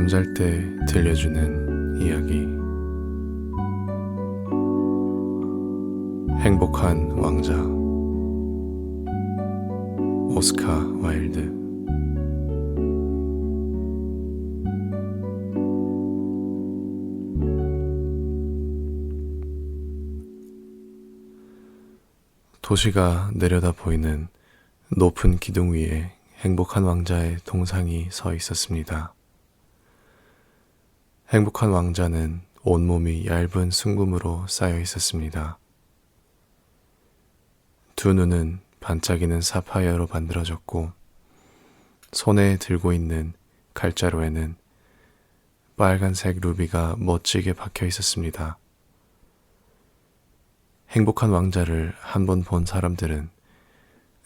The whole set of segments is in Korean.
잠잘 때 들려주는 이야기. 행복한 왕자. 오스카 와일드. 도시가 내려다 보이는 높은 기둥 위에 행복한 왕자의 동상이 서 있었습니다. 행복한 왕자는 온몸이 얇은 순금으로 쌓여 있었습니다. 두 눈은 반짝이는 사파이어로 만들어졌고, 손에 들고 있는 칼자루에는 빨간색 루비가 멋지게 박혀 있었습니다. 행복한 왕자를 한 번 본 사람들은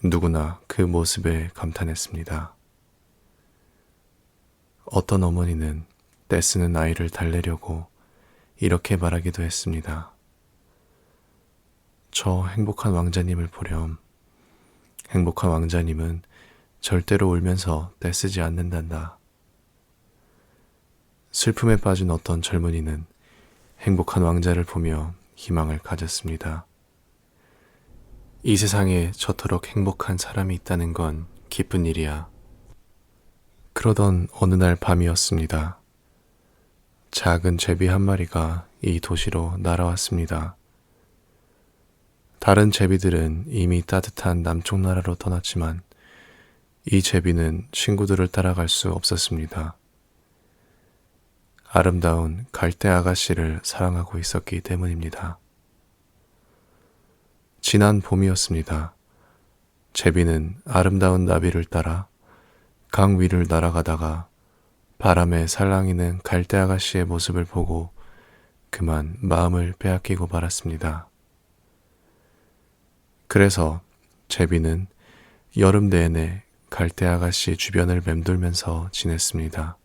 누구나 그 모습에 감탄했습니다. 어떤 어머니는 떼쓰는 아이를 달래려고 이렇게 말하기도 했습니다. 저 행복한 왕자님을 보렴. 행복한 왕자님은 절대로 울면서 떼쓰지 않는단다. 슬픔에 빠진 어떤 젊은이는 행복한 왕자를 보며 희망을 가졌습니다. 이 세상에 저토록 행복한 사람이 있다는 건 기쁜 일이야. 그러던 어느 날 밤이었습니다. 작은 제비 한 마리가 이 도시로 날아왔습니다. 다른 제비들은 이미 따뜻한 남쪽 나라로 떠났지만 이 제비는 친구들을 따라갈 수 없었습니다. 아름다운 갈대 아가씨를 사랑하고 있었기 때문입니다. 지난 봄이었습니다. 제비는 아름다운 나비를 따라 강 위를 날아가다가 바람에 살랑이는 갈대 아가씨의 모습을 보고 그만 마음을 빼앗기고 말았습니다. 그래서 제비는 여름 내내 갈대 아가씨 주변을 맴돌면서 지냈습니다.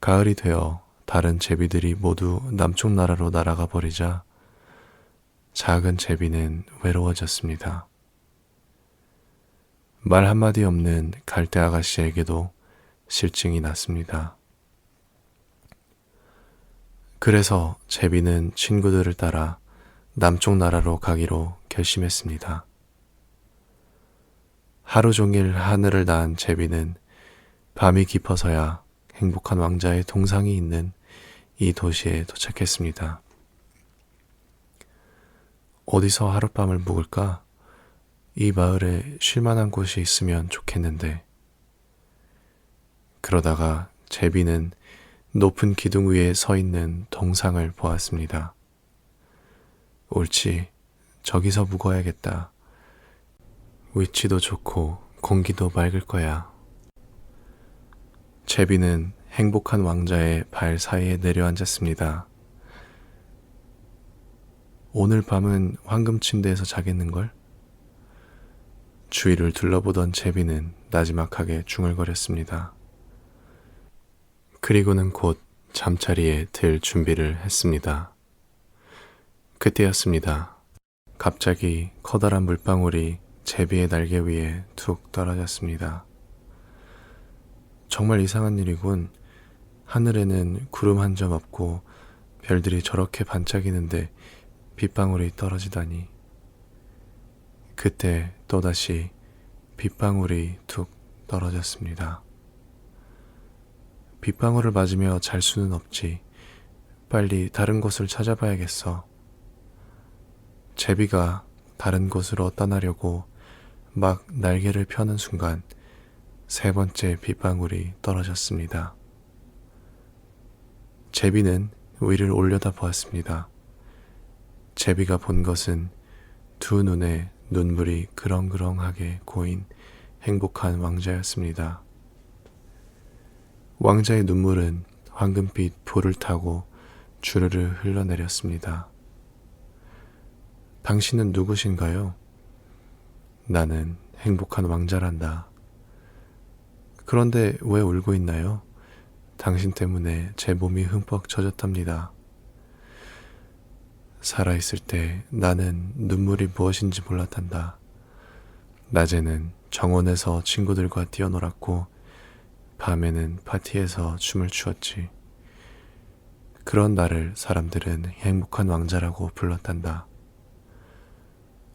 가을이 되어 다른 제비들이 모두 남쪽 나라로 날아가 버리자 작은 제비는 외로워졌습니다. 말 한마디 없는 갈대 아가씨에게도 실증이 났습니다. 그래서 제비는 친구들을 따라 남쪽 나라로 가기로 결심했습니다. 하루 종일 하늘을 난 제비는 밤이 깊어서야 행복한 왕자의 동상이 있는 이 도시에 도착했습니다. 어디서 하룻밤을 묵을까? 이 마을에 쉴만한 곳이 있으면 좋겠는데. 그러다가 제비는 높은 기둥 위에 서 있는 동상을 보았습니다. 옳지, 저기서 묵어야겠다. 위치도 좋고 공기도 맑을 거야. 제비는 행복한 왕자의 발 사이에 내려앉았습니다. 오늘 밤은 황금 침대에서 자겠는걸? 주위를 둘러보던 제비는 나지막하게 중얼거렸습니다. 그리고는 곧 잠자리에 들 준비를 했습니다. 그때였습니다. 갑자기 커다란 물방울이 제비의 날개 위에 툭 떨어졌습니다. 정말 이상한 일이군. 하늘에는 구름 한 점 없고 별들이 저렇게 반짝이는데 빗방울이 떨어지다니. 그때 또다시 빗방울이 툭 떨어졌습니다. 빗방울을 맞으며 잘 수는 없지. 빨리 다른 곳을 찾아봐야겠어. 제비가 다른 곳으로 떠나려고 막 날개를 펴는 순간 세 번째 빗방울이 떨어졌습니다. 제비는 위를 올려다 보았습니다. 제비가 본 것은 두 눈에 눈물이 그렁그렁하게 고인 행복한 왕자였습니다. 왕자의 눈물은 황금빛 불을 타고 주르르 흘러내렸습니다. 당신은 누구신가요? 나는 행복한 왕자란다. 그런데 왜 울고 있나요? 당신 때문에 제 몸이 흠뻑 젖었답니다. 살아있을 때 나는 눈물이 무엇인지 몰랐단다. 낮에는 정원에서 친구들과 뛰어놀았고 밤에는 파티에서 춤을 추었지. 그런 나를 사람들은 행복한 왕자라고 불렀단다.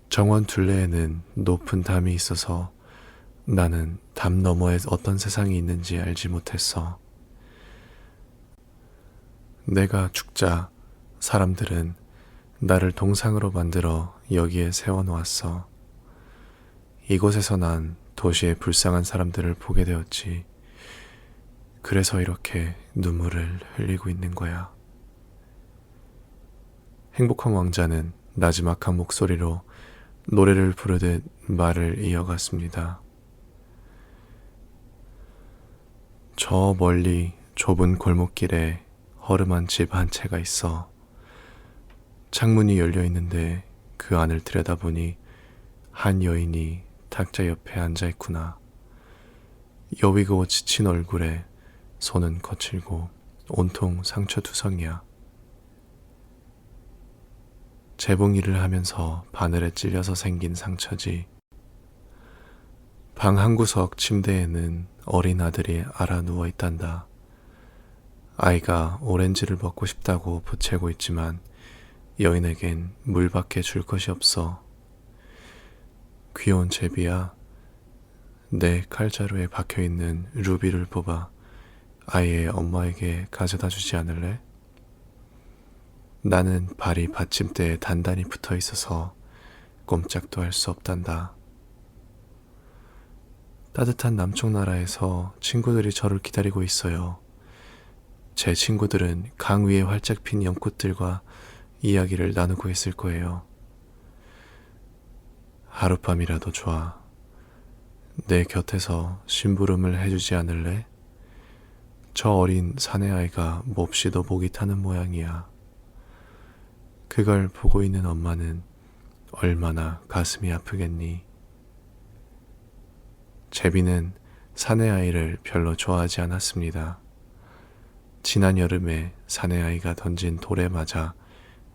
정원 둘레에는 높은 담이 있어서 나는 담 너머에 어떤 세상이 있는지 알지 못했어. 내가 죽자 사람들은 나를 동상으로 만들어 여기에 세워놓았어. 이곳에서 난 도시의 불쌍한 사람들을 보게 되었지. 그래서 이렇게 눈물을 흘리고 있는 거야. 행복한 왕자는 나지막한 목소리로 노래를 부르듯 말을 이어갔습니다. 저 멀리 좁은 골목길에 허름한 집 한 채가 있어. 창문이 열려 있는데 그 안을 들여다보니 한 여인이 탁자 옆에 앉아 있구나. 여위고 지친 얼굴에 손은 거칠고 온통 상처투성이야. 재봉 일을 하면서 바늘에 찔려서 생긴 상처지. 방 한 구석 침대에는 어린 아들이 알아 누워 있단다. 아이가 오렌지를 먹고 싶다고 보채고 있지만 여인에겐 물밖에 줄 것이 없어. 귀여운 제비야, 내 칼자루에 박혀있는 루비를 뽑아 아이의 엄마에게 가져다 주지 않을래? 나는 발이 받침대에 단단히 붙어 있어서 꼼짝도 할 수 없단다. 따뜻한 남쪽 나라에서 친구들이 저를 기다리고 있어요. 제 친구들은 강 위에 활짝 핀 연꽃들과 이야기를 나누고 있을 거예요. 하룻밤이라도 좋아. 내 곁에서 심부름을 해주지 않을래? 저 어린 사내아이가 몹시도 목이 타는 모양이야. 그걸 보고 있는 엄마는 얼마나 가슴이 아프겠니? 제비는 사내아이를 별로 좋아하지 않았습니다. 지난 여름에 사내아이가 던진 돌에 맞아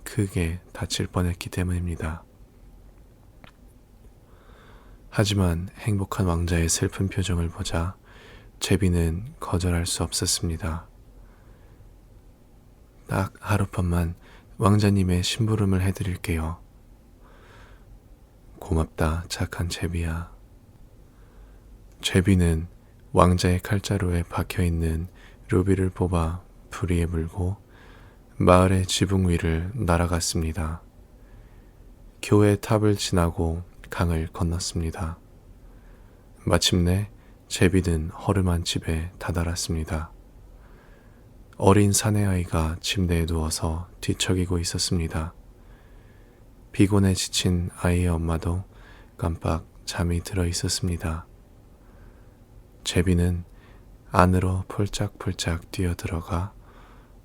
크게 다칠 뻔했기 때문입니다. 하지만 행복한 왕자의 슬픈 표정을 보자 제비는 거절할 수 없었습니다. 딱 하룻밤만 왕자님의 심부름을 해드릴게요. 고맙다, 착한 제비야. 제비는 왕자의 칼자루에 박혀있는 루비를 뽑아 부리에 물고 마을의 지붕 위를 날아갔습니다. 교회 탑을 지나고 강을 건넜습니다. 마침내 제비는 허름한 집에 다다랐습니다. 어린 사내아이가 침대에 누워서 뒤척이고 있었습니다. 피곤에 지친 아이의 엄마도 깜빡 잠이 들어 있었습니다. 제비는 안으로 폴짝폴짝 뛰어들어가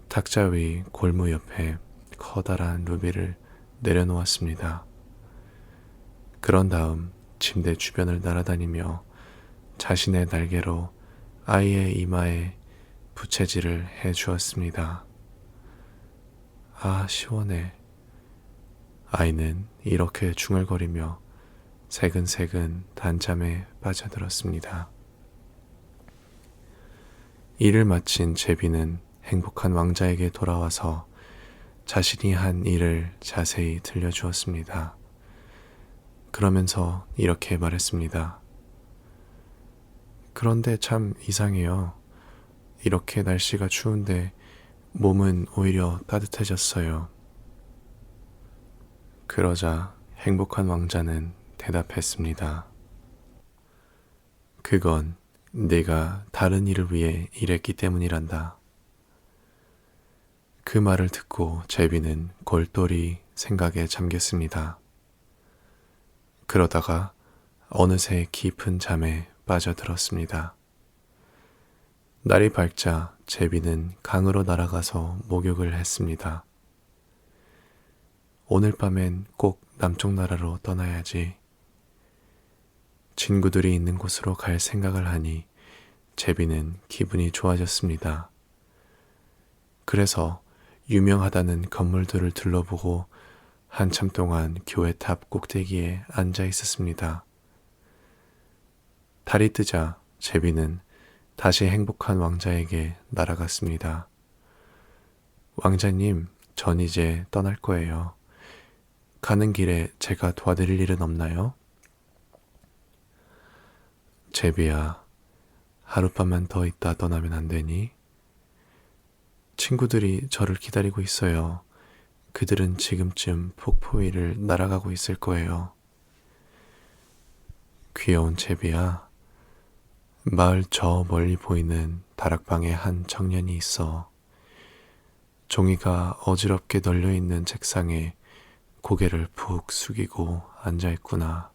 탁자 위 골무 옆에 커다란 루비를 내려놓았습니다. 그런 다음 침대 주변을 날아다니며 자신의 날개로 아이의 이마에 부채질을 해 주었습니다. 아, 시원해. 아이는 이렇게 중얼거리며 새근새근 단잠에 빠져들었습니다. 일을 마친 제비는 행복한 왕자에게 돌아와서 자신이 한 일을 자세히 들려주었습니다. 그러면서 이렇게 말했습니다. 그런데 참 이상해요. 이렇게 날씨가 추운데 몸은 오히려 따뜻해졌어요. 그러자 행복한 왕자는 대답했습니다. 그건 네가 다른 일을 위해 일했기 때문이란다. 그 말을 듣고 제비는 골똘히 생각에 잠겼습니다. 그러다가 어느새 깊은 잠에 빠져들었습니다. 날이 밝자 제비는 강으로 날아가서 목욕을 했습니다. 오늘 밤엔 꼭 남쪽 나라로 떠나야지. 친구들이 있는 곳으로 갈 생각을 하니 제비는 기분이 좋아졌습니다. 그래서 유명하다는 건물들을 둘러보고 한참 동안 교회 탑 꼭대기에 앉아 있었습니다. 달이 뜨자 제비는 다시 행복한 왕자에게 날아갔습니다. 왕자님, 전 이제 떠날 거예요. 가는 길에 제가 도와드릴 일은 없나요? 제비야, 하룻밤만 더 있다 떠나면 안 되니? 친구들이 저를 기다리고 있어요. 그들은 지금쯤 폭포 위를 날아가고 있을 거예요. 귀여운 제비야, 마을 저 멀리 보이는 다락방에 한 청년이 있어. 종이가 어지럽게 널려있는 책상에 고개를 푹 숙이고 앉아있구나.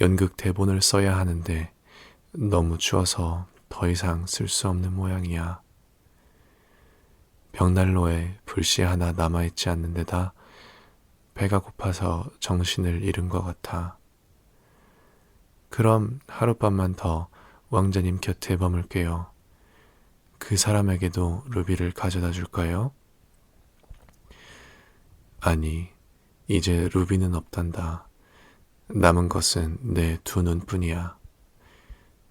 연극 대본을 써야 하는데 너무 추워서 더 이상 쓸 수 없는 모양이야. 벽난로에 불씨 하나 남아있지 않는 데다 배가 고파서 정신을 잃은 것 같아. 그럼 하룻밤만 더 왕자님 곁에 머물게요. 그 사람에게도 루비를 가져다 줄까요? 아니, 이제 루비는 없단다. 남은 것은 내 두 눈뿐이야.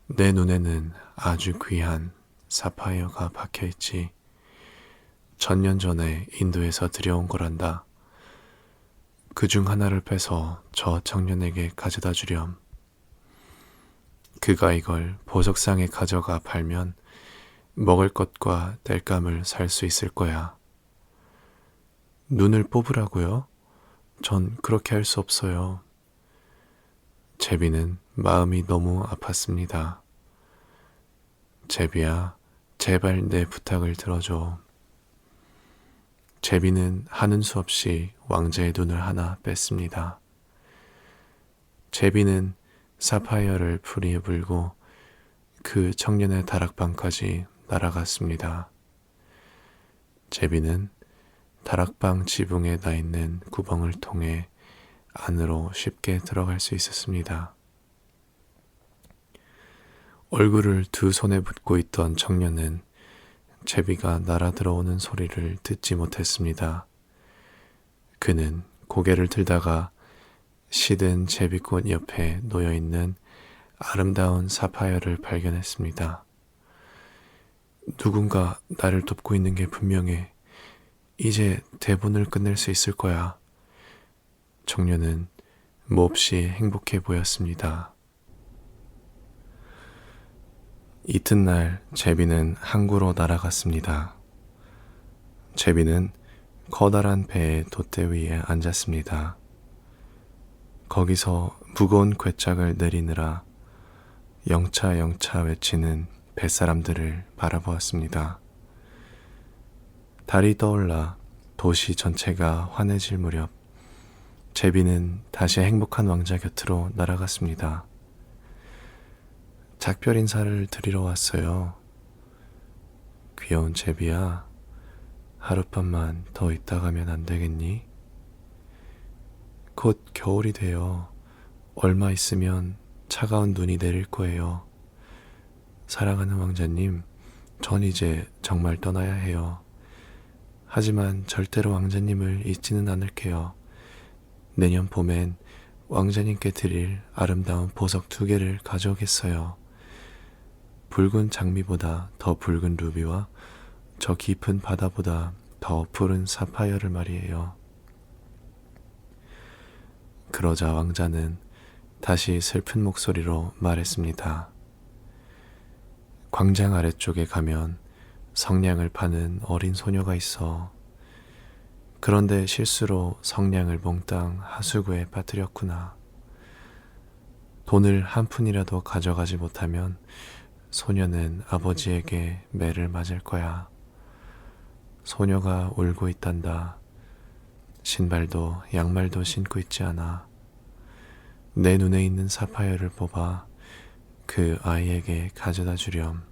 내 눈에는 아주 귀한 사파이어가 박혀있지. 천년 전에 인도에서 들여온 거란다. 그중 하나를 빼서 저 청년에게 가져다 주렴. 그가 이걸 보석상에 가져가 팔면 먹을 것과 땔감을 살 수 있을 거야. 눈을 뽑으라고요? 전 그렇게 할 수 없어요. 제비는 마음이 너무 아팠습니다. 제비야, 제발 내 부탁을 들어줘. 제비는 하는 수 없이 왕자의 눈을 하나 뺐습니다. 제비는 사파이어를 풀이에 불고 그 청년의 다락방까지 날아갔습니다. 제비는 다락방 지붕에 나 있는 구멍을 통해 안으로 쉽게 들어갈 수 있었습니다. 얼굴을 두 손에 붙고 있던 청년은 제비가 날아 들어오는 소리를 듣지 못했습니다. 그는 고개를 들다가 시든 제비꽃 옆에 놓여있는 아름다운 사파이어를 발견했습니다. 누군가 나를 돕고 있는 게 분명해. 이제 대본을 끝낼 수 있을 거야. 청년은 몹시 행복해 보였습니다. 이튿날 제비는 항구로 날아갔습니다. 제비는 커다란 배의 돛대 위에 앉았습니다. 거기서 무거운 괴짝을 내리느라 영차 영차 외치는 뱃사람들을 바라보았습니다. 달이 떠올라 도시 전체가 환해질 무렵 제비는 다시 행복한 왕자 곁으로 날아갔습니다. 작별 인사를 드리러 왔어요. 귀여운 제비야, 하룻밤만 더 있다 가면 안 되겠니? 곧 겨울이 돼요. 얼마 있으면 차가운 눈이 내릴 거예요. 사랑하는 왕자님, 전 이제 정말 떠나야 해요. 하지만 절대로 왕자님을 잊지는 않을게요. 내년 봄엔 왕자님께 드릴 아름다운 보석 2개를 가져오겠어요. 붉은 장미보다 더 붉은 루비와 저 깊은 바다보다 더 푸른 사파이어를 말이에요. 그러자 왕자는 다시 슬픈 목소리로 말했습니다. 광장 아래쪽에 가면 성냥을 파는 어린 소녀가 있어. 그런데 실수로 성냥을 몽땅 하수구에 빠뜨렸구나. 돈을 한 푼이라도 가져가지 못하면 소녀는 아버지에게 매를 맞을 거야. 소녀가 울고 있단다. 신발도 양말도 신고 있지 않아. 내 눈에 있는 사파이어를 뽑아 그 아이에게 가져다 주렴.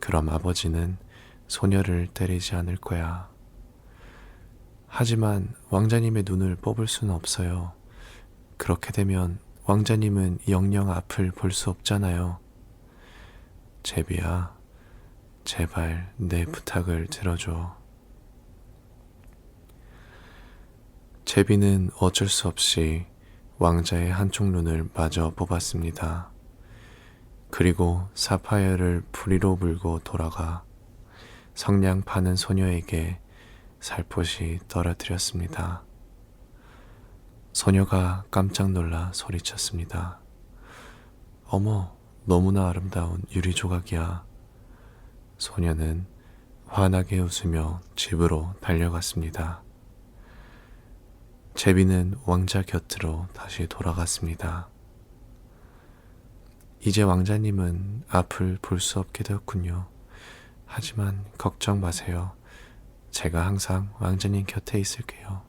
그럼 아버지는 소녀를 때리지 않을 거야. 하지만 왕자님의 눈을 뽑을 수는 없어요. 그렇게 되면 왕자님은 영영 앞을 볼 수 없잖아요. 제비야, 제발 내 부탁을 들어줘. 제비는 어쩔 수 없이 왕자의 한쪽 눈을 마저 뽑았습니다. 그리고 사파이어를 부리로 물고 돌아가 성냥 파는 소녀에게 살포시 떨어뜨렸습니다. 소녀가 깜짝 놀라 소리쳤습니다. 어머, 너무나 아름다운 유리 조각이야. 소녀는 환하게 웃으며 집으로 달려갔습니다. 제비는 왕자 곁으로 다시 돌아갔습니다. 이제 왕자님은 앞을 볼 수 없게 되었군요. 하지만 걱정 마세요. 제가 항상 왕자님 곁에 있을게요.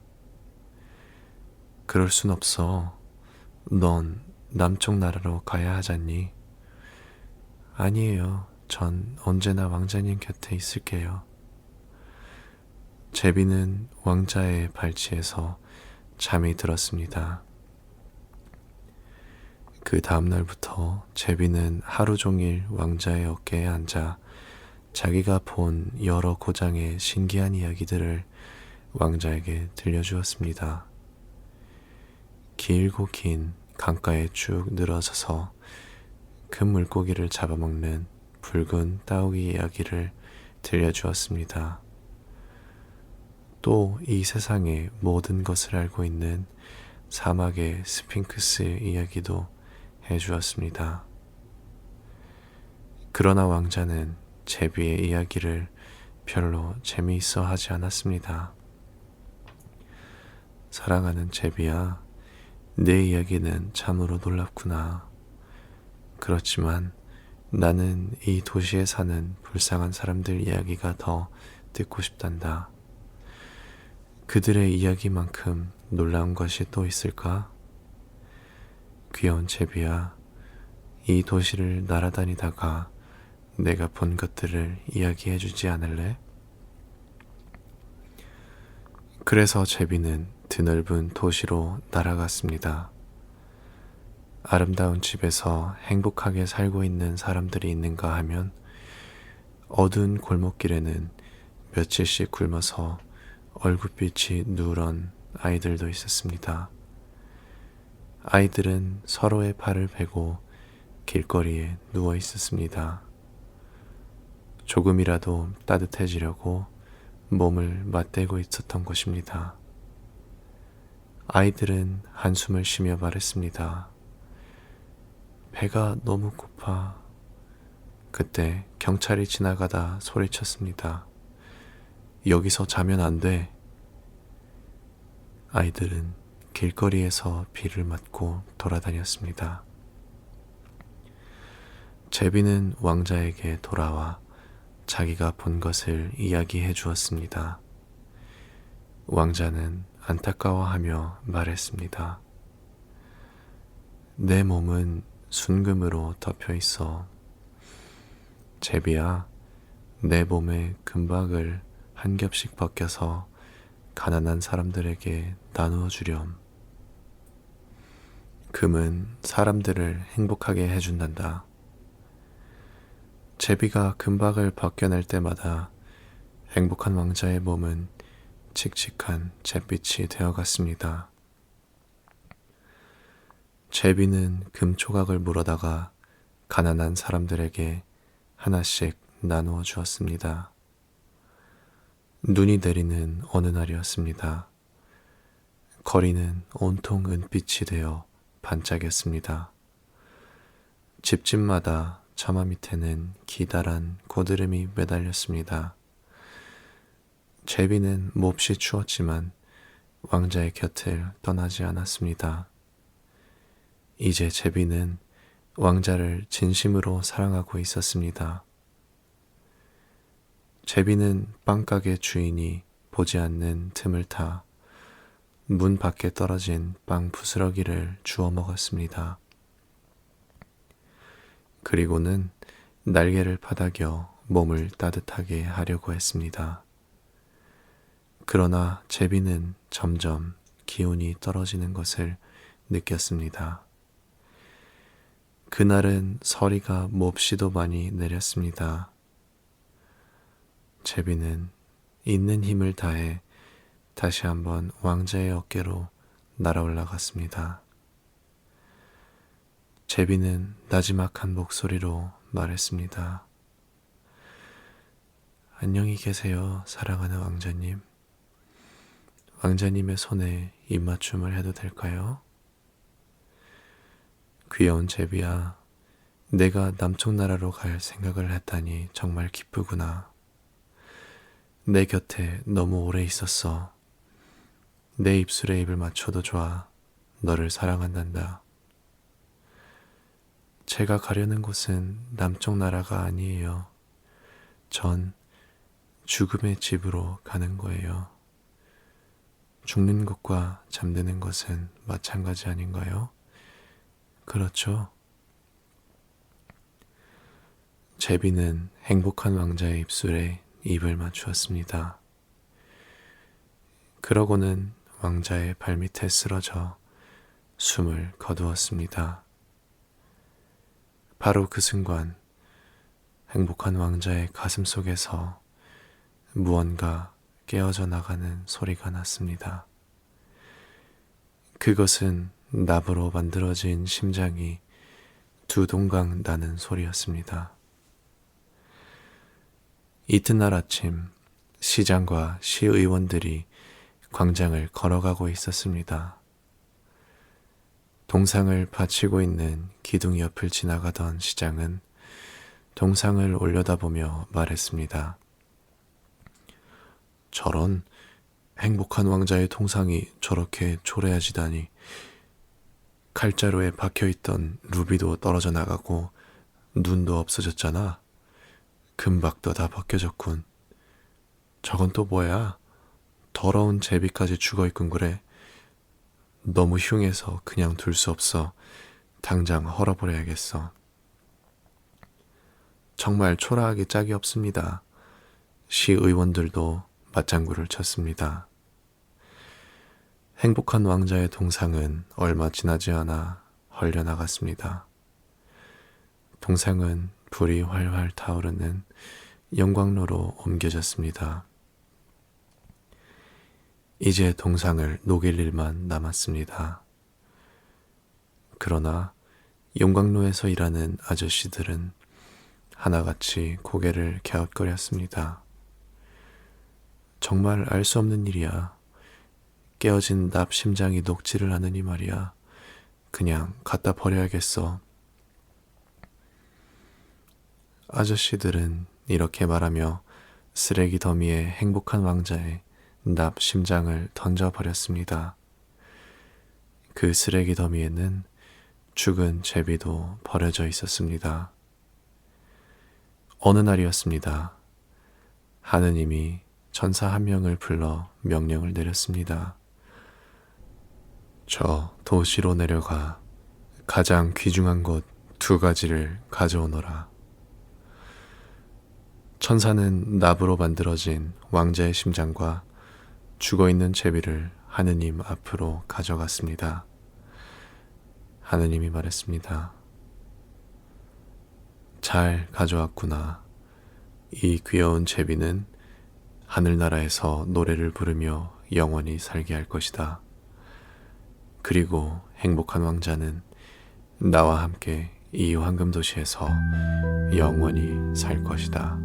그럴 순 없어. 넌 남쪽 나라로 가야 하잖니? 아니에요. 전 언제나 왕자님 곁에 있을게요. 제비는 왕자의 발치에서 잠이 들었습니다. 그 다음날부터 제비는 하루 종일 왕자의 어깨에 앉아 자기가 본 여러 고장의 신기한 이야기들을 왕자에게 들려주었습니다. 길고 긴 강가에 쭉 늘어져서 큰 물고기를 잡아먹는 붉은 따오기 이야기를 들려주었습니다. 또 이 세상의 모든 것을 알고 있는 사막의 스핑크스 이야기도 해주었습니다. 그러나 왕자는 제비의 이야기를 별로 재미있어 하지 않았습니다. 사랑하는 제비야, 내 이야기는 참으로 놀랍구나. 그렇지만 나는 이 도시에 사는 불쌍한 사람들 이야기가 더 듣고 싶단다. 그들의 이야기만큼 놀라운 것이 또 있을까? 귀여운 제비야, 이 도시를 날아다니다가 내가 본 것들을 이야기해 주지 않을래? 그래서 제비는 드넓은 도시로 날아갔습니다. 아름다운 집에서 행복하게 살고 있는 사람들이 있는가 하면 어두운 골목길에는 며칠씩 굶어서 얼굴빛이 누런 아이들도 있었습니다. 아이들은 서로의 팔을 베고 길거리에 누워 있었습니다. 조금이라도 따뜻해지려고 몸을 맞대고 있었던 것입니다. 아이들은 한숨을 쉬며 말했습니다. 배가 너무 고파. 그때 경찰이 지나가다 소리쳤습니다. 여기서 자면 안 돼. 아이들은 길거리에서 비를 맞고 돌아다녔습니다. 제비는 왕자에게 돌아와 자기가 본 것을 이야기해 주었습니다. 왕자는 안타까워하며 말했습니다. 내 몸은 순금으로 덮여 있어. 제비야, 내 몸의 금박을 한 겹씩 벗겨서 가난한 사람들에게 나누어 주렴. 금은 사람들을 행복하게 해준단다. 제비가 금박을 벗겨낼 때마다 행복한 왕자의 몸은 칙칙한 잿빛이 되어갔습니다. 제비는 금조각을 물어다가 가난한 사람들에게 하나씩 나누어 주었습니다. 눈이 내리는 어느 날이었습니다. 거리는 온통 은빛이 되어 반짝였습니다. 집집마다 처마 밑에는 기다란 고드름이 매달렸습니다. 제비는 몹시 추웠지만 왕자의 곁을 떠나지 않았습니다. 이제 제비는 왕자를 진심으로 사랑하고 있었습니다. 제비는 빵가게 주인이 보지 않는 틈을 타 문 밖에 떨어진 빵 부스러기를 주워 먹었습니다. 그리고는 날개를 파닥여 몸을 따뜻하게 하려고 했습니다. 그러나 제비는 점점 기운이 떨어지는 것을 느꼈습니다. 그날은 서리가 몹시도 많이 내렸습니다. 제비는 있는 힘을 다해 다시 한번 왕자의 어깨로 날아올라갔습니다. 제비는 나지막한 목소리로 말했습니다. 안녕히 계세요, 사랑하는 왕자님. 왕자님의 손에 입맞춤을 해도 될까요? 귀여운 제비야, 내가 남쪽 나라로 갈 생각을 했다니 정말 기쁘구나. 내 곁에 너무 오래 있었어. 내 입술에 입을 맞춰도 좋아. 너를 사랑한단다. 제가 가려는 곳은 남쪽 나라가 아니에요. 전 죽음의 집으로 가는 거예요. 죽는 것과 잠드는 것은 마찬가지 아닌가요? 그렇죠. 제비는 행복한 왕자의 입술에 입을 맞추었습니다. 그러고는 왕자의 발밑에 쓰러져 숨을 거두었습니다. 바로 그 순간 행복한 왕자의 가슴 속에서 무언가 깨어져 나가는 소리가 났습니다. 그것은 납으로 만들어진 심장이 두 동강 나는 소리였습니다. 이튿날 아침 시장과 시의원들이 광장을 걸어가고 있었습니다. 동상을 바치고 있는 기둥 옆을 지나가던 시장은 동상을 올려다보며 말했습니다. 저런 행복한 왕자의 동상이 저렇게 초라해지다니. 칼자루에 박혀있던 루비도 떨어져 나가고 눈도 없어졌잖아. 금박도 다 벗겨졌군. 저건 또 뭐야? 더러운 제비까지 죽어있군 그래. 너무 흉해서 그냥 둘 수 없어. 당장 헐어버려야겠어. 정말 초라하기 짝이 없습니다. 시의원들도 맞장구를 쳤습니다. 행복한 왕자의 동상은 얼마 지나지 않아 헐려나갔습니다. 동상은 불이 활활 타오르는 영광로로 옮겨졌습니다. 이제 동상을 녹일 일만 남았습니다. 그러나 영광로에서 일하는 아저씨들은 하나같이 고개를 갸웃거렸습니다. 정말 알 수 없는 일이야. 깨어진 납 심장이 녹지를 않으니 말이야. 그냥 갖다 버려야겠어. 아저씨들은 이렇게 말하며 쓰레기 더미에 행복한 왕자의 납 심장을 던져버렸습니다. 그 쓰레기 더미에는 죽은 제비도 버려져 있었습니다. 어느 날이었습니다. 하느님이 천사 한 명을 불러 명령을 내렸습니다. 저 도시로 내려가 가장 귀중한 것 2가지를 가져오너라. 천사는 납으로 만들어진 왕자의 심장과 죽어있는 제비를 하느님 앞으로 가져갔습니다. 하느님이 말했습니다. 잘 가져왔구나. 이 귀여운 제비는 하늘나라에서 노래를 부르며 영원히 살게 할 것이다. 그리고 행복한 왕자는 나와 함께 이 황금도시에서 영원히 살 것이다.